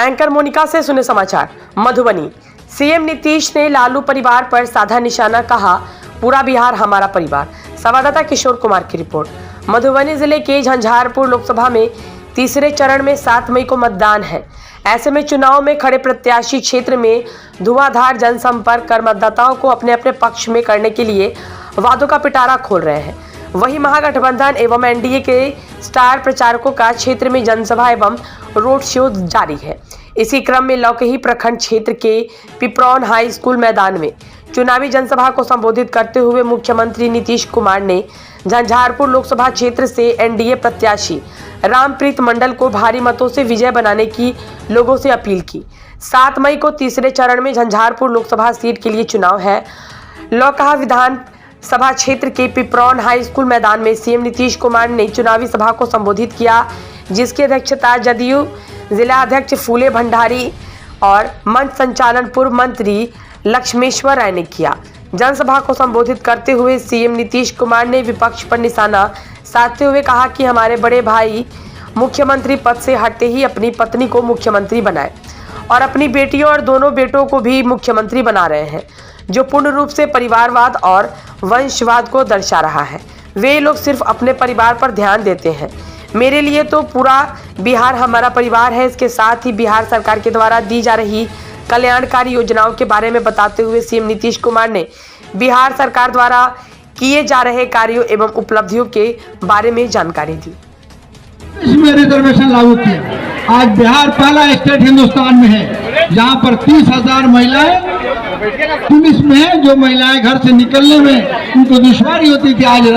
Anchor Monika से सुने समाचार। मधुबनी, सीएम नीतीश ने लालू परिवार पर साधा निशाना, कहा पूरा बिहार हमारा परिवार। संवाददाता किशोर कुमार की रिपोर्ट। मधुबनी जिले के झंझारपुर लोकसभा में तीसरे चरण में 7 मई को मतदान है। ऐसे में चुनाव में खड़े प्रत्याशी क्षेत्र में धुआंधार जनसंपर्क कर मतदाताओं को अपने अपने पक्ष में करने के लिए वादों का पिटारा खोल रहे हैं। वहीं महागठबंधन एवं एनडीए के स्टार प्रचारकों का क्षेत्र में जनसभा एवं रोड शो जारी है। इसी क्रम में लौकही प्रखंड क्षेत्र के पिपरौन हाई स्कूल मैदान में चुनावी जनसभा को संबोधित करते हुए मुख्यमंत्री नीतीश कुमार ने झंझारपुर लोकसभा क्षेत्र से एनडीए प्रत्याशी रामप्रीत मंडल को भारी मतों से विजय बनाने की लोगों से अपील की। 7 मई को तीसरे चरण में झंझारपुर लोकसभा सीट के लिए चुनाव है। लौकहा विधान सभा क्षेत्र के पिपरौन हाई स्कूल मैदान में सीएम नीतीश कुमार ने चुनावी सभा को संबोधित किया, जिसकी अध्यक्षता जदयू जिला अध्यक्ष फूले भंडारी और मंच संचालन पूर्व मंत्री लक्ष्मेश्वर राय ने किया। जनसभा को संबोधित करते हुए सीएम नीतीश कुमार ने विपक्ष पर निशाना साधते हुए कहा कि हमारे बड़े भाई मुख्यमंत्री पद से हटते ही अपनी पत्नी को मुख्यमंत्री बनाए और अपनी बेटियों और दोनों बेटों को भी मुख्यमंत्री बना रहे हैं, जो पूर्ण रूप से परिवारवाद और वंशवाद को दर्शा रहा है। वे लोग सिर्फ अपने परिवार पर ध्यान देते हैं। मेरे लिए तो पूरा बिहार हमारा परिवार है। इसके साथ ही बिहार सरकार के द्वारा दी जा रही कल्याणकारी योजनाओं के बारे में बताते हुए सीएम नीतीश कुमार ने बिहार सरकार द्वारा किए जा रहे कार्यों एवं उपलब्धियों के बारे में जानकारी दी। इसमें रिजर्वेशन लागू किया। आज बिहार पहला स्टेट हिंदुस्तान में है जहां पर 30,000 महिलाएं पुलिस में है। जो महिलाएं घर से निकलने में उनको दुश्वारी होती थी, आज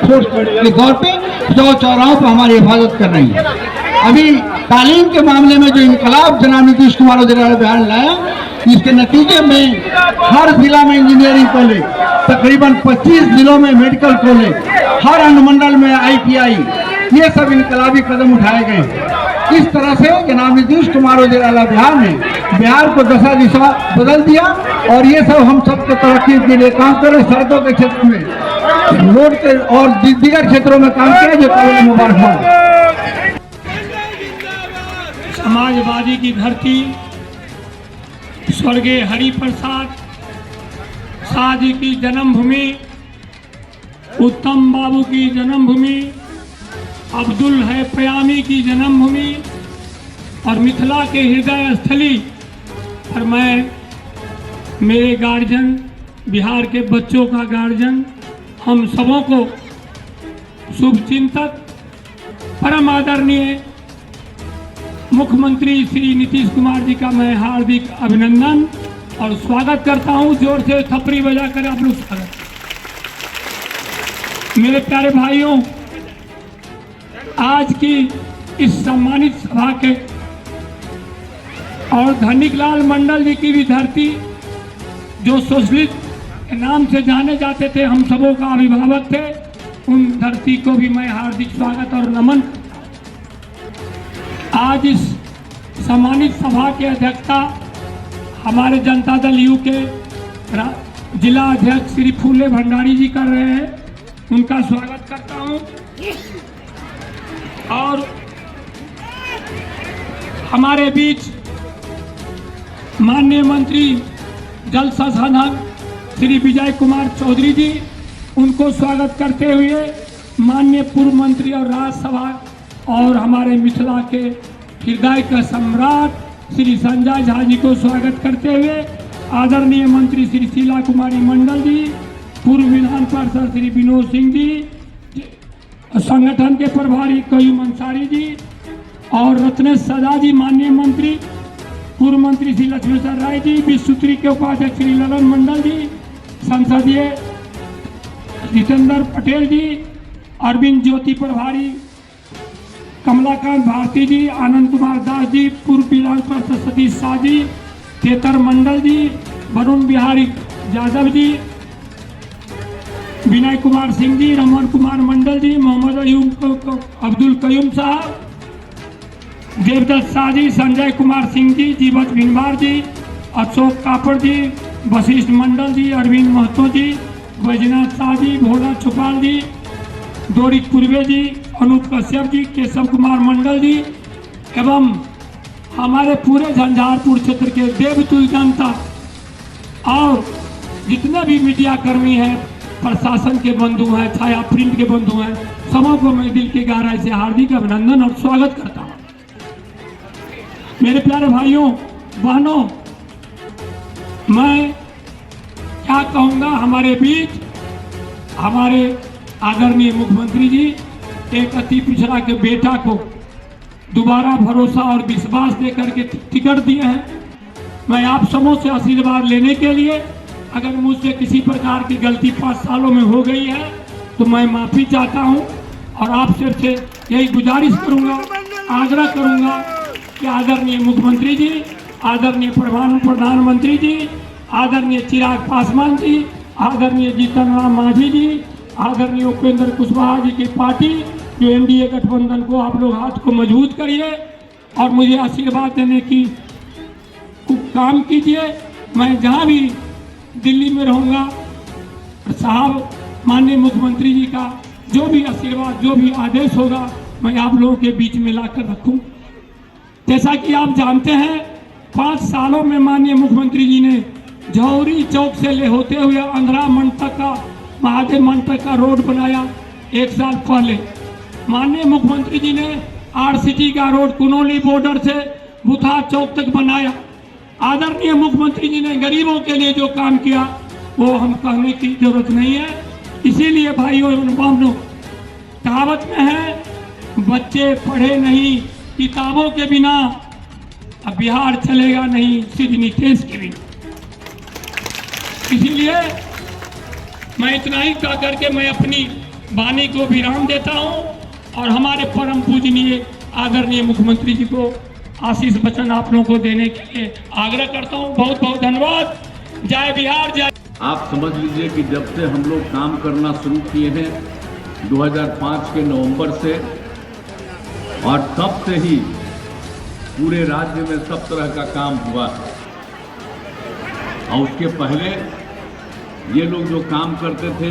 फोर्स के तौर पे चौराहों पर हमारी हिफाजत कर रही है। अभी तालीम के मामले में जो इनकलाब जनाब नीतीश कुमार बिहार लाया, इसके नतीजे में हर जिला में इंजीनियरिंग कॉलेज, तकरीबन 25 जिलों में मेडिकल कॉलेज, हर अनुमंडल में ITI, ये सब इनकलाबी कदम उठाए गए। इस तरह से जनाब नीतीश कुमार बिहार ने बिहार को दशा दिशा बदल दिया और ये सब हम सबको तरक्की के लिए काम कर रहे। सड़कों के क्षेत्र में, रोड के और दीगर क्षेत्रों में काम किया, जो काबिल मुबारकबाद। समाजवादी की धरती, स्वर्गीय हरिप्रसाद शाह जी की जन्मभूमि, उत्तम बाबू की जन्मभूमि, अब्दुल है पयामी की जन्मभूमि और मिथिला के हृदय स्थली और मैं, मेरे गार्जियन, बिहार के बच्चों का गार्जियन, हम सबों को शुभचिंतक परम आदरणीय मुख्यमंत्री श्री नीतीश कुमार जी का मैं हार्दिक अभिनंदन और स्वागत करता हूं। जोर से थपड़ी बजाकर आप लोग स्वागत। मेरे प्यारे भाइयों, आज की इस सम्मानित सभा के और धनिकलाल मंडल जी की भी धरती, जो सोशलिस्ट के नाम से जाने जाते थे, हम सबों का अभिभावक थे, उन धरती को भी मैं हार्दिक स्वागत और नमन। आज इस सम्मानित सभा की अध्यक्षता हमारे जनता दल यू के जिला अध्यक्ष श्री फूले भंडारी जी कर रहे हैं, उनका स्वागत करता हूं। और हमारे बीच माननीय मंत्री जल संसाधन श्री विजय कुमार चौधरी जी, उनको स्वागत करते हुए माननीय पूर्व मंत्री और राज्यसभा और हमारे मिथिला के हृदय का सम्राट श्री संजय झा जी को स्वागत करते हुए आदरणीय मंत्री श्री शीला कुमारी मंडल जी, पूर्व विधान पार्षद श्री विनोद सिंह जी, संगठन के प्रभारी कयूम अंसारी जी और रत्नेश सदा जी, माननीय मंत्री, पूर्व मंत्री श्री लक्ष्मेश्वर राय जी, विश्वसूत्री के उपाध्यक्ष श्री ललन मंडल जी, संसदीय जितेंद्र पटेल जी, अरविंद ज्योति प्रभारी कमलाकांत भारती जी, आनंद कुमार दास जी, पूर्व विधान पार्षद सतीश शाह जी, तेतर मंडल जी, वरुण बिहारी यादव जी, विनय कुमार सिंह जी, रमन कुमार मंडल जी, मोहम्मद अब्दुल कयूम साहब, देवदत्त शाह जी, संजय कुमार सिंह जी, जीवत भिनवार जी, अशोक कापड़ जी, वशिष्ठ मंडल जी, अरविंद महतो जी, बैजनाथ शाह जी, भोला छुपाल जी, डोरिक पूर्वे जी, अनूप कश्यप जी, केशव कुमार मंडल जी एवं हमारे पूरे झंझारपुर क्षेत्र के देवतुल्य जनता और जितने भी मीडिया कर्मी हैं, प्रशासन के बंधु हैं, छाया प्रिंट के बंधु हैं, सबों को मैं दिल की गहराई से हार्दिक अभिनंदन और स्वागत करता हूं। मेरे प्यारे भाइयों बहनों, मैं क्या कहूंगा, हमारे बीच हमारे आदरणीय मुख्यमंत्री जी एक अति पिछड़ा के बेटा को दोबारा भरोसा और विश्वास देकर के टिकट दिए हैं। मैं आप सबों से आशीर्वाद लेने के लिए, अगर मुझसे किसी प्रकार की गलती 5 सालों में हो गई है तो मैं माफ़ी चाहता हूं और आप सबसे यही गुजारिश करूंगा, आग्रह करूंगा कि आदरणीय मुख्यमंत्री जी, आदरणीय प्रधानमंत्री जी, आदरणीय चिराग पासवान जी, आदरणीय जीतन राम मांझी जी, आदरणीय उपेंद्र कुशवाहा जी की पार्टी जो एनडीए गठबंधन को आप लोग हाथ को मजबूत करिए और मुझे आशीर्वाद देने की काम कीजिए। मैं जहाँ भी दिल्ली में रहूँगा, साहब माननीय मुख्यमंत्री जी का जो भी आशीर्वाद, जो भी आदेश होगा, मैं आप लोगों के बीच में लाकर रखूँ। जैसा कि आप जानते हैं, 5 सालों में माननीय मुख्यमंत्री जी ने जौहरी चौक से ले होते हुए अंधरा मंच तक का, महादेव मंच तक का रोड बनाया। 1 साल पहले माननीय मुख्यमंत्री जी ने आरसीटी का रोड कुनौली बॉर्डर से बुथा चौक तक बनाया। आदरणीय मुख्यमंत्री जी ने गरीबों के लिए जो काम किया वो हम कहने की जरूरत नहीं है। इसीलिए भाइयों एवं बहनों, कहावत में है, बच्चे पढ़े नहीं किताबों के बिना, अब बिहार चलेगा नहीं सिडनी टेस्ट के बिना। इसीलिए मैं इतना ही कह करके मैं अपनी वाणी को विराम देता हूं और हमारे परम पूजनीय आदरणीय मुख्यमंत्री जी को आशीष वचन आप लोगों को देने के लिए आग्रह करता हूं। बहुत बहुत धन्यवाद। जय बिहार, जय। आप समझ लीजिए कि जब से हम लोग काम करना शुरू किए हैं 2005 के नवंबर से, और तब से ही पूरे राज्य में सब तरह का काम हुआ है। और उसके पहले ये लोग जो काम करते थे,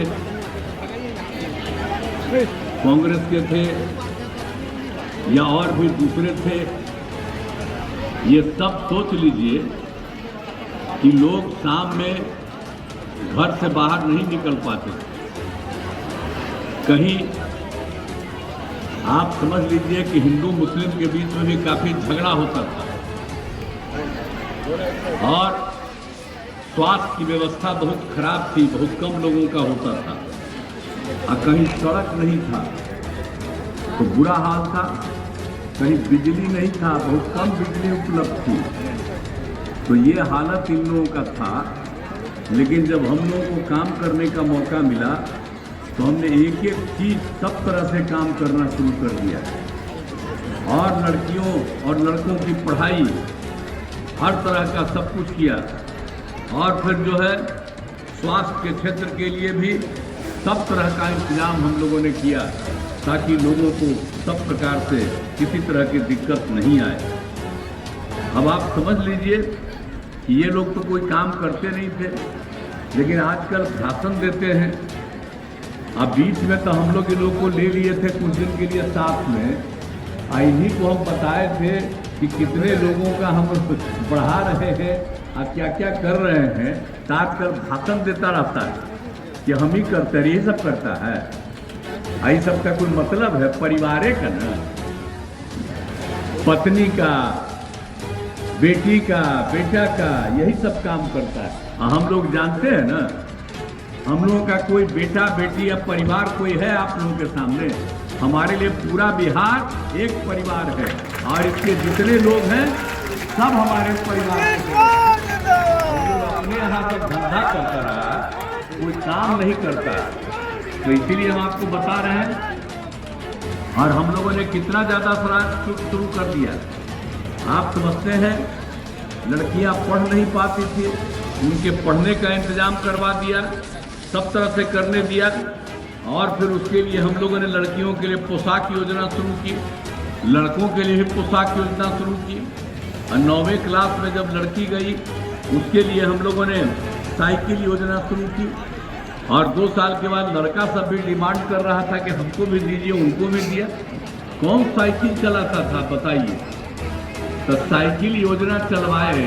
कांग्रेस के थे या और भी दूसरे थे, ये सब सोच लीजिए कि लोग शाम में घर से बाहर नहीं निकल पाते। कहीं आप समझ लीजिए कि हिंदू मुस्लिम के बीच में भी काफी झगड़ा होता था और स्वास्थ्य की व्यवस्था बहुत खराब थी, बहुत कम लोगों का होता था और कहीं सड़क नहीं था तो बुरा हाल था, कहीं बिजली नहीं था, बहुत कम बिजली उपलब्ध थी। तो ये हालत इन लोगों का था। लेकिन जब हम लोगों को काम करने का मौका मिला तो हमने एक एक चीज सब तरह से काम करना शुरू कर दिया और लड़कियों और लड़कों की पढ़ाई, हर तरह का सब कुछ किया। और फिर जो है स्वास्थ्य के क्षेत्र के लिए भी सब तरह का इंतजाम हम लोगों ने किया ताकि लोगों को सब प्रकार से किसी तरह की दिक्कत नहीं आए। अब आप समझ लीजिए कि ये लोग तो कोई काम करते नहीं थे, लेकिन आजकल भाषण देते हैं। अब बीच में तो हम लोग इन लोग को ले लिए थे कुछ दिन के लिए साथ में, इन्हीं को हम बताए थे कि कितने लोगों का हम बढ़ा रहे हैं और क्या क्या कर रहे हैं। तो आजकल भाषण देता रहता है कि हम ही करते हैं, ये सब करता है। आई सब का कोई मतलब है? परिवार का ना, पत्नी का, बेटी का, बेटा का, यही सब काम करता है। हम लोग जानते हैं ना, हम लोगों का कोई बेटा बेटी या परिवार कोई है आप लोगों के सामने? हमारे लिए पूरा बिहार एक परिवार है और इसके जितने लोग हैं सब हमारे परिवार के अपने यहाँ जब धंधा करता रहा, कोई काम नहीं करता, तो इसीलिए हम आपको बता रहे हैं। और हम लोगों ने कितना ज़्यादा प्रयास शुरू कर दिया। आप समझते हैं लड़कियां पढ़ नहीं पाती थी, उनके पढ़ने का इंतजाम करवा दिया, सब तरह से करने दिया। और फिर उसके लिए हम लोगों ने लड़कियों के लिए पोशाक योजना शुरू की, लड़कों के लिए भी पोशाक योजना शुरू की। और 9वीं क्लास में जब लड़की गई उसके लिए हम लोगों ने साइकिल योजना शुरू की। और 2 साल के बाद लड़का सब भी डिमांड कर रहा था कि हमको भी दीजिए, उनको भी दिया। कौन साइकिल चलाता था बताइए? तो साइकिल योजना चलवाए,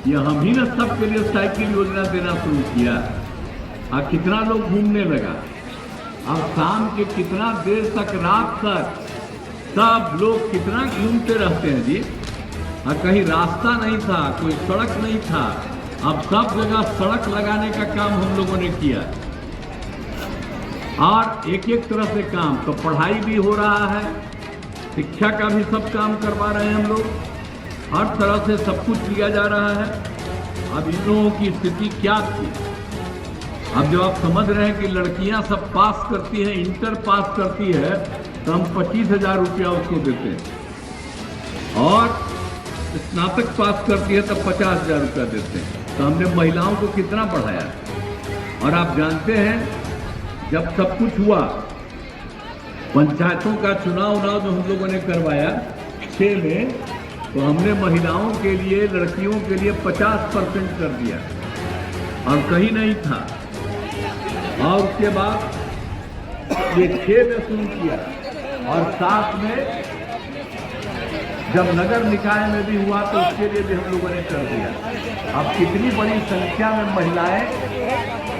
ये हम ही ना सबके लिए साइकिल योजना देना शुरू किया। अब कितना लोग घूमने लगा, अब शाम के कितना देर तक, रात तक सब लोग कितना घूमते रहते हैं जी। और कहीं रास्ता नहीं था, कोई सड़क नहीं था, अब सब जगह सड़क लगाने का काम हम लोगों ने किया। और एक एक तरह से काम, तो पढ़ाई भी हो रहा है, शिक्षा का भी सब काम करवा रहे हैं हम लोग, हर तरह से सब कुछ किया जा रहा है। अब इन लोगों की स्थिति क्या थी, अब जब आप समझ रहे हैं कि लड़कियां सब पास करती हैं, इंटर पास करती है, तो हम 25,000 रुपया उसको देते हैं, और स्नातक पास करती है तो 50,000 रुपया देते हैं। तो हमने महिलाओं को कितना बढ़ाया। और आप जानते हैं जब सब कुछ हुआ, पंचायतों का चुनाव जो हम लोगों ने करवाया 6 में, तो हमने महिलाओं के लिए, लड़कियों के लिए 50% कर दिया, और कहीं नहीं था। और उसके बाद ये 6 में शुरू किया, और 7 में जब नगर निकाय में भी हुआ तो उसके लिए भी हम लोगों ने कर दिया। अब कितनी बड़ी संख्या में महिलाएं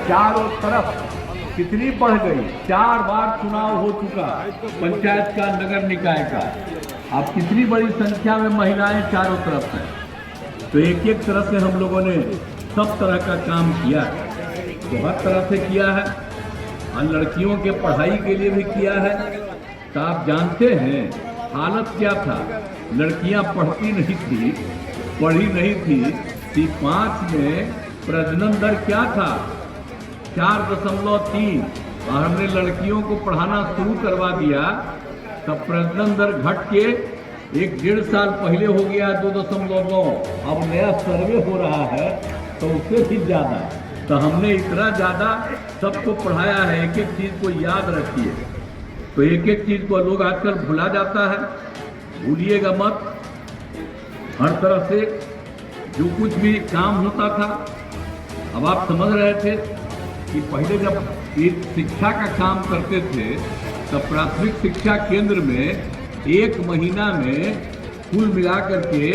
चारों तरफ कितनी बढ़ गई, 4 बार चुनाव हो चुका पंचायत का, नगर निकाय का। अब कितनी बड़ी संख्या में महिलाएं चारों तरफ हैं। तो एक एक तरह से हम लोगों ने सब तरह का काम किया, तो हर तरह से किया है, और लड़कियों के पढ़ाई के लिए भी किया है। तो आप जानते हैं हालत क्या था, लड़कियां पढ़ती नहीं थी, पढ़ी नहीं थी। T5 में प्रजनन दर क्या था, 4.3, और हमने लड़कियों को पढ़ाना शुरू करवा दिया, तब प्रजनन दर घट के 1-1.5 साल पहले हो गया 2.9। अब नया सर्वे हो रहा है तो उससे भी ज़्यादा। तो हमने इतना ज़्यादा सबको पढ़ाया है, एक एक चीज़ को याद रखिए। तो एक एक चीज़ को लोग आजकल भुला जाता है, भूलिएगा मत। हर तरह से जो कुछ भी काम होता था, अब आप समझ रहे थे कि पहले जब एक शिक्षा का काम करते थे तब प्राथमिक शिक्षा केंद्र में 1 महीना में कुल मिलाकर के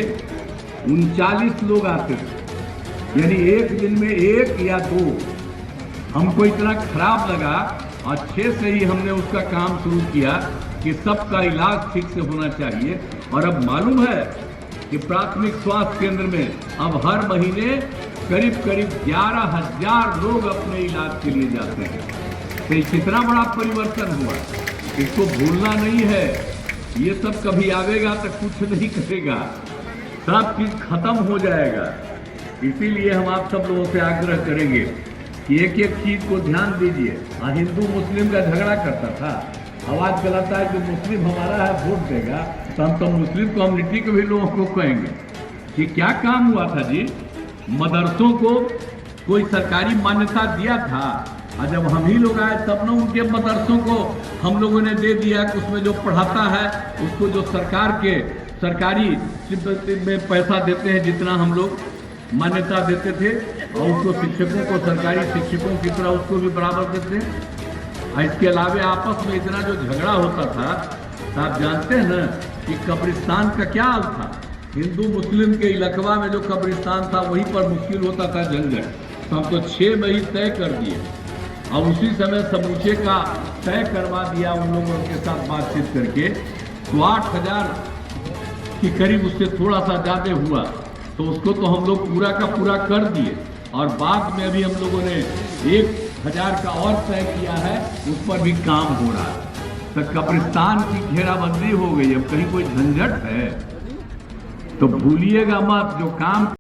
39 लोग आते थे, यानी एक दिन में 1 या 2। हमको इतना खराब लगा, और 6 से ही हमने उसका काम शुरू किया कि सबका इलाज ठीक से होना चाहिए। और अब मालूम है कि प्राथमिक स्वास्थ्य केंद्र में अब हर महीने करीब 11,000 लोग अपने इलाज के लिए जाते हैं। तो कितना बड़ा परिवर्तन हुआ, इसको भूलना नहीं है। ये सब कभी आवेगा तो कुछ नहीं करेगा, सब चीज खत्म हो जाएगा। इसीलिए हम आप सब लोगों से आग्रह करेंगे कि एक एक चीज को ध्यान दीजिए। हिंदू मुस्लिम का झगड़ा करता था, आवाज चलाता है कि मुस्लिम हमारा है, वोट देगा, तो हम तो मुस्लिम कम्युनिटी के भी लोगों को कहेंगे कि क्या काम हुआ था जी। मदरसों को कोई सरकारी मान्यता दिया था, और जब हम ही लोग आए तब ना उनके मदरसों को हम लोगों ने दे दिया कि उसमें जो पढ़ाता है उसको जो सरकारी में पैसा देते हैं, जितना हम लोग मान्यता देते थे, और उसको शिक्षकों को सरकारी शिक्षकों की तरह उसको भी बराबर देते हैं। इसके अलावा आपस में इतना जो झगड़ा होता था, तो आप जानते हैं ना कि कब्रिस्तान का क्या हाल था। हिंदू मुस्लिम के इलाकवा में जो कब्रिस्तान था वहीं पर मुश्किल होता था झंझट। तो हम तो 6 में ही तय कर दिए, और उसी समय समूचे का तय करवा दिया उन लोगों के साथ बातचीत करके। तो 8,000 के करीब, उससे थोड़ा सा ज़्यादा हुआ, तो उसको तो हम लोग पूरा का पूरा कर दिए। और बाद में अभी हम लोगों ने 1,000 का और तय किया है, उस पर भी काम हो रहा है। तो कब्रिस्तान की घेराबंदी हो गई, अब कहीं कोई झंझट है तो भूलिएगा मत, जो काम